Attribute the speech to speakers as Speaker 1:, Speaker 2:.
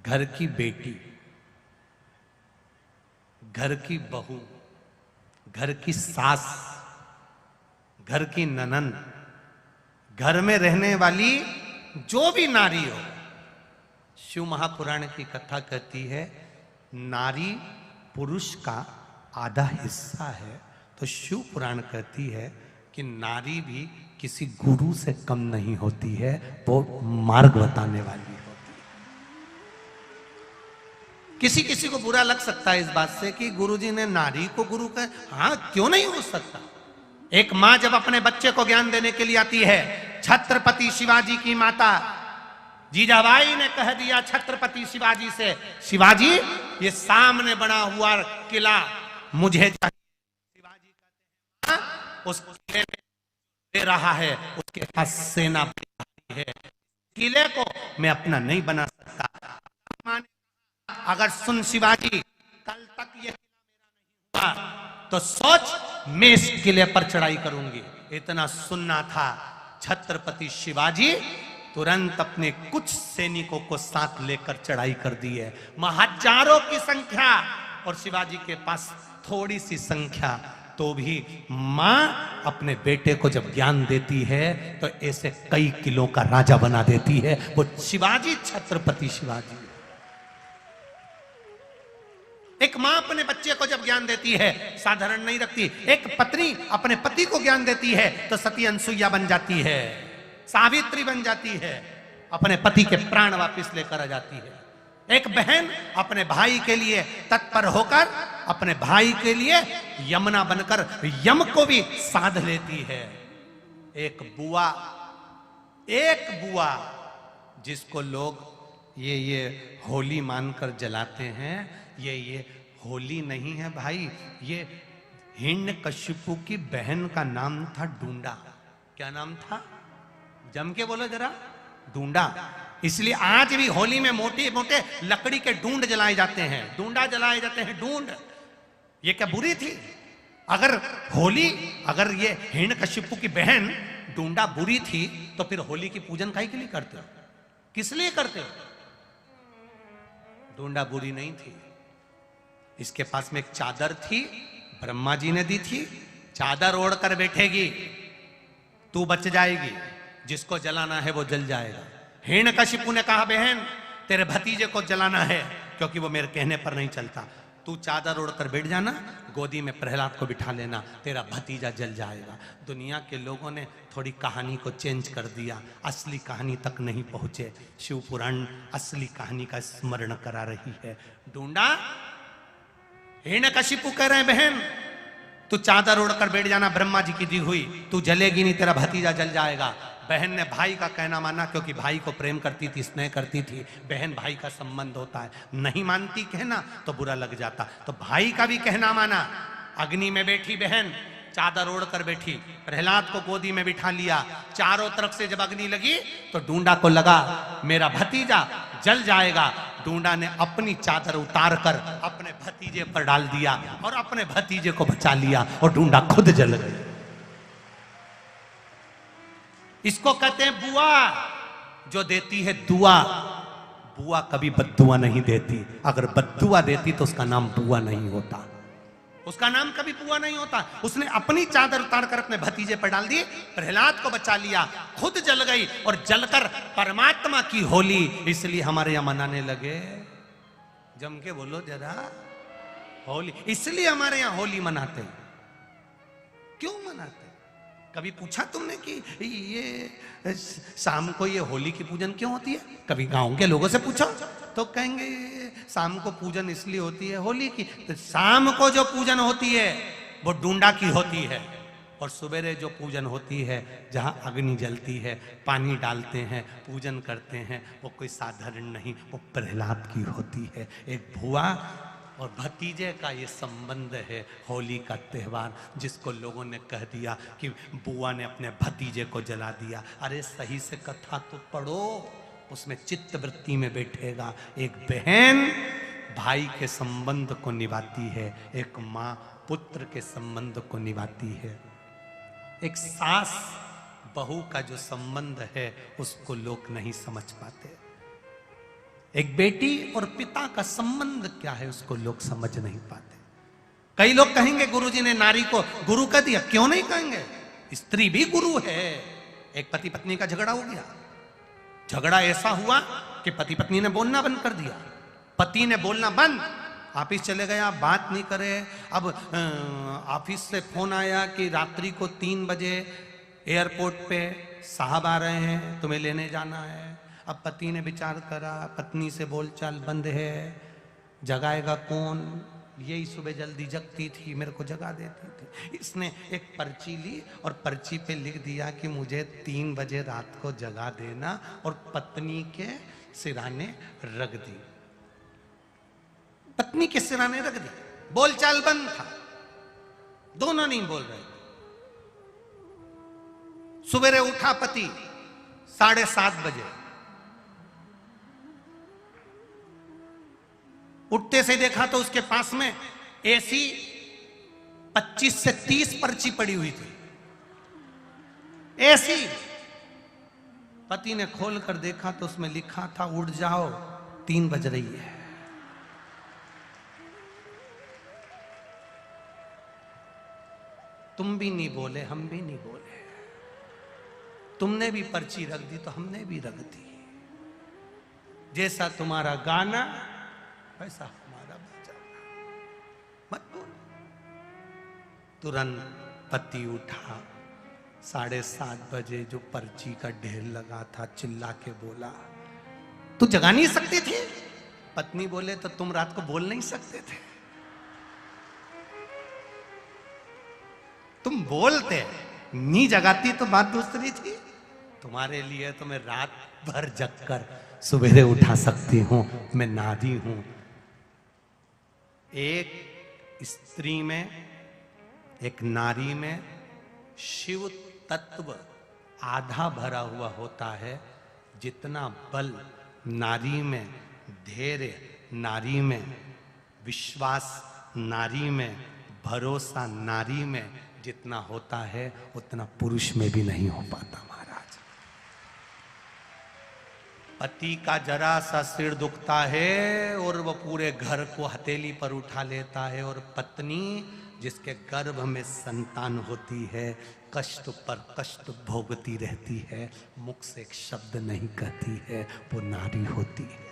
Speaker 1: घर की बेटी, घर की बहू, घर की सास, घर की ननंद, घर में रहने वाली जो भी नारी हो, शिव महापुराण की कथा कहती है नारी पुरुष का आधा हिस्सा है। तो शिव पुराण कहती है कि नारी भी किसी गुरु से कम नहीं होती है, वो मार्ग बताने वाली होती है। किसी किसी को बुरा लग सकता है इस बात से कि गुरुजी ने नारी को गुरु कहा। हाँ, क्यों नहीं हो सकता। एक मां जब अपने बच्चे को ज्ञान देने के लिए आती है, छत्रपति शिवाजी की माता जीजाबाई ने कह दिया छत्रपति शिवाजी से, शिवाजी ये सामने बना हुआ किला मुझे चाहिए। शिवाजी कहते हैं उस किले में दे रहा है, उसके पास सेना है, किले को मैं अपना नहीं बना सकता। अगर सुन शिवाजी, कल तक ये किला मेरा नहीं हुआ तो सोच मैं इस किले पर चढ़ाई करूंगी। इतना सुनना था, छत्रपति शिवाजी तुरंत अपने कुछ सैनिकों को साथ लेकर चढ़ाई कर दी है। हजारों की संख्या और शिवाजी के पास थोड़ी सी संख्या, तो भी मां अपने बेटे को जब ज्ञान देती है तो ऐसे कई किलों का राजा बना देती है। वो शिवाजी छत्रपति शिवाजी। एक मां अपने बच्चे को जब ज्ञान देती है साधारण नहीं रखती। एक पत्नी अपने पति को ज्ञान देती है तो सती अनसुईया बन जाती है, सावित्री बन जाती है, अपने पति के प्राण वापस लेकर आ जाती है। एक बहन अपने भाई के लिए तत्पर होकर अपने भाई के लिए यमुना बनकर यम को भी साध लेती है। एक बुआ जिसको लोग ये होली मानकर जलाते हैं, ये होली नहीं है भाई, ये हिरण्यकशिपु की बहन का नाम था डूंडा। क्या नाम था? जम के बोलो जरा। डूंडा। इसलिए आज भी होली में मोटे मोटे लकड़ी के डूंड जलाए जाते हैं, डूंडा जलाए जाते हैं, डूंड। ये क्या बुरी थी? अगर ये हिरण्यकशिपु की बहन डूंडा बुरी थी तो फिर होली की पूजन काहे के लिए करते हो? किस लिए करते हो? डूंडा बुरी नहीं थी। इसके पास में एक चादर थी, ब्रह्मा जी ने दी थी। चादर ओढ़ कर बैठेगी, तू बच जाएगी, जिसको जलाना है वो जल जाएगा। हिरण्यकशिपु ने कहा बहन तेरे भतीजे को जलाना है क्योंकि वो मेरे कहने पर नहीं चलता, तू चादर ओढ़कर बैठ जाना, गोदी में प्रहलाद को बिठा लेना, तेरा भतीजा जल जाएगा। दुनिया के लोगों ने थोड़ी कहानी को चेंज कर दिया, असली कहानी तक नहीं पहुंचे। शिव पुराण असली कहानी का स्मरण करा रही है। डूंडा हिरण्यकशिपु कह रहे हैं बहन तू चादर ओढ़कर बैठ जाना, ब्रह्मा जी की दी हुई, तू जलेगी नहीं, तेरा भतीजा जल जाएगा। बहन ने भाई का कहना माना क्योंकि भाई को प्रेम करती थी, स्नेह करती थी। बहन भाई का संबंध होता है, नहीं मानती कहना तो बुरा लग जाता, तो भाई का भी कहना माना। अग्नि में बैठी बहन, चादर ओढ़कर बैठी, प्रहलाद को गोदी में बिठा लिया। चारों तरफ से जब अग्नि लगी तो डूंडा को लगा मेरा भतीजा जल जाएगा। डूंडा ने अपनी चादर उतारकर अपने भतीजे पर डाल दिया और अपने भतीजे को बचा लिया और डूंडा खुद जल गया। इसको कहते हैं बुआ, जो देती है दुआ। बुआ कभी बद्दुआ नहीं देती, अगर बद्दुआ देती तो उसका नाम बुआ नहीं होता, उसका नाम कभी बुआ नहीं होता। उसने अपनी चादर उतारकर अपने भतीजे पर डाल दी, प्रहलाद को बचा लिया, खुद जल गई और जलकर परमात्मा की होली इसलिए हमारे यहां मनाने लगे। जम के बोलो जरा, होली इसलिए हमारे यहां होली मनाते हैं। क्यों मनाते? कभी पूछा तुमने कि ये शाम को ये होली की पूजन क्यों होती है? कभी गांव के लोगों से पूछो तो कहेंगे शाम को पूजन इसलिए होती है होली की। तो शाम को जो पूजन होती है वो डूंडा की होती है, और सवेरे जो पूजन होती है जहां अग्नि जलती है, पानी डालते हैं, पूजन करते हैं, वो कोई साधारण नहीं, वो प्रहलाद की होती है। एक बुआ और भतीजे का ये संबंध है, होली का त्यौहार, जिसको लोगों ने कह दिया कि बुआ ने अपने भतीजे को जला दिया। अरे सही से कथा तो पढ़ो, उसमें चित्त वृत्ति में बैठेगा। एक बहन भाई के संबंध को निभाती है, एक माँ पुत्र के संबंध को निभाती है। एक सास बहू का जो संबंध है उसको लोग नहीं समझ पाते। एक बेटी और पिता का संबंध क्या है उसको लोग समझ नहीं पाते। कई लोग कहेंगे गुरुजी ने नारी को गुरु कह दिया, क्यों नहीं कहेंगे, स्त्री भी गुरु है। एक पति पत्नी का झगड़ा हो गया, झगड़ा ऐसा हुआ कि पति पत्नी ने बोलना बंद कर दिया। पति ने बोलना बंद, ऑफिस चले गया, बात नहीं करे। अब ऑफिस से फोन आया कि रात्रि को 3 बजे एयरपोर्ट पे साहब आ रहे हैं, तुम्हें लेने जाना है। अब पति ने विचार करा, पत्नी से बोलचाल बंद है, जगाएगा कौन, यही सुबह जल्दी जगती थी, मेरे को जगा देती थी। इसने एक पर्ची ली और पर्ची पे लिख दिया कि मुझे 3 बजे रात को जगा देना, और पत्नी के सिराने रख दी। पत्नी के सिराने रख दी, बोलचाल बंद था, दोनों नहीं बोल रहे थे। सुबह उठा पति 7:30 बजे, उठते से देखा तो उसके पास में ऐसी 25 से 30 पर्ची पड़ी हुई थी, ऐसी। पति ने खोल कर देखा तो उसमें लिखा था, उठ जाओ 3 बज रही है। तुम भी नहीं बोले, हम भी नहीं बोले, तुमने भी पर्ची रख दी तो हमने भी रख दी। जैसा तुम्हारा गाना वैसा हमारा बजाना, मत बोल। तुरंत पति उठा, 7:30 बजे जो पर्ची का ढेर लगा था, चिल्ला के बोला, तू जगा नहीं सकती थी? पत्नी बोले, तो तुम रात को बोल नहीं सकते थे? तुम बोलते, नहीं जगाती तो बात दूसरी थी। तुम्हारे लिए तो मैं रात भर जग कर सवेरे उठा सकती हूं, मैं नारी हूं। एक स्त्री में, एक नारी में शिव तत्व आधा भरा हुआ होता है। जितना बल नारी में, धैर्य नारी में, विश्वास नारी में, भरोसा नारी में जितना होता है, उतना पुरुष में भी नहीं हो पाता महाराज। पति का जरा सा सिर दुखता है और वो पूरे घर को हथेली पर उठा लेता है, और पत्नी जिसके गर्भ में संतान होती है, कष्ट पर कष्ट भोगती रहती है, मुख से एक शब्द नहीं कहती है, वो नारी होती है।